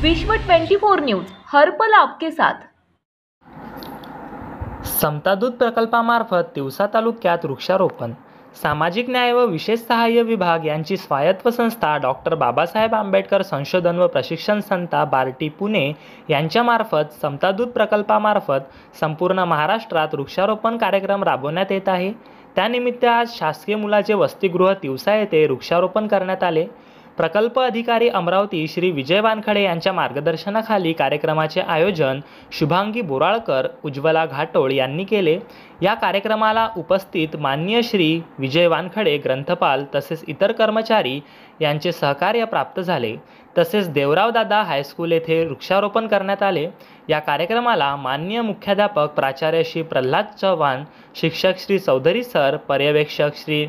विश्व 24 न्यूज हर पल आपके साथ। समता दूत प्रकल्पामार्फत तिवसा तालुक्यात वृक्षारोपण। सामाजिक न्याय व विशेष सहाय्य विभाग यांची स्वायत्त संस्था डॉक्टर बाबासाहेब आंबेडकर संशोधन व प्रशिक्षण संस्था बार्टी पुणे यांच्यामार्फत समता दूत प्रकल्पामार्फत संपूर्ण महाराष्ट्रात वृक्षारोपण कार्यक्रम राबवण्यात येत आहे। त्यानिमित्त आज शासकीय मुलाचे वसतिगृह तिवसा येथे वृक्षारोपण करण्यात आले। प्रकल्प अधिकारी अमरावती श्री विजय वानखडे यांच्या मार्गदर्शनाखाली कार्यक्रमाचे आयोजन शुभांगी बोराळकर, उज्ज्वला घाटोळ यांनी केले। या कार्यक्रमाला उपस्थित माननीय श्री विजय वानखडे ग्रंथपाल तसेच इतर कर्मचारी यांचे सहकार्य प्राप्त झाले। तसेच देवराव दादा हायस्कूल येथे वृक्षारोपण करण्यात आले। या कार्यक्रमाला माननीय मुख्याध्यापक प्राचार्य श्री प्रल्हाद चव्हाण, शिक्षक श्री चौधरी सर, पर्यवेक्षक श्री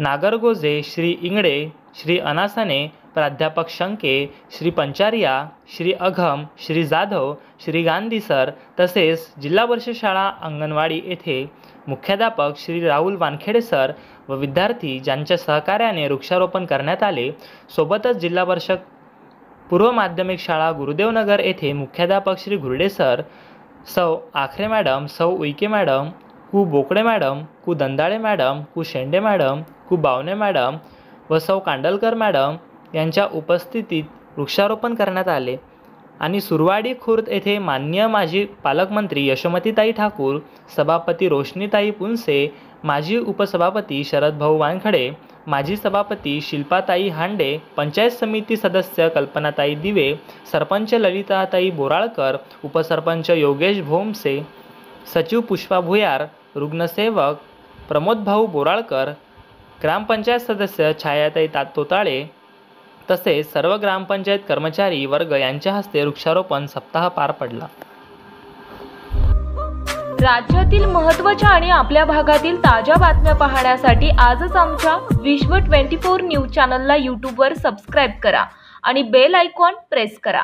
नागरगोजे, श्री इंगडे, श्री अनासने, प्राध्यापक शंके, श्री पंचारिया, श्री अघम, श्री जाधव, श्री गांधी सर तसेच जिल्हा परिषद शाळा अंगणवाडी येथे मुख्याध्यापक श्री राहुल वानखेडे सर व विद्यार्थी ज्यांच्या सहकार्याने वृक्षारोपण करण्यात आले। सोबतच जिल्हा परिषद पूर्व माध्यमिक शाळा गुरुदेवनगर येथे मुख्याध्यापक श्री घुरडे सर, सौ आखरे मॅडम, सौ उईके मॅडम, कु बोकडे मॅडम, कु दंदाळे मॅडम, कु शेंडे मॅडम, कु बावणे मॅडम व सौ कांडलकर मॅडम यांच्या उपस्थितीत वृक्षारोपण करण्यात आले। आणि सुरवाडी खुर्द येथे माननीय माजी पालकमंत्री यशोमतीताई ठाकूर, सभापती रोशनीताई पुनसे, माजी उपसभापती शरदभाऊ वानखडे, माजी सभापती शिल्पाताई हांडे, पंचायत समिती सदस्य कल्पनाताई दिवे, सरपंच ललिताताई बोराळकर, उपसरपंच योगेश भोमसे, सचिव पुष्पा भुयार, रुग्णसेवक प्रमोदभाऊ बोराळकर, ग्रामपंचायत सदस्य छायाताई तोताळे तसेच सर्व ग्रामपंचायत कर्मचारी वर्ग यांच्या हस्ते वृक्षारोपण सप्ताह पार पडला। राज्यातील महत्त्वाच्या आणि आपल्या भागातील ताज्या बातम्या पाहण्यासाठी आजच आमच्या विश्व 24 न्यूज चॅनलला यूट्यूबवर सबस्क्राईब करा आणि बेल आयकॉन प्रेस करा।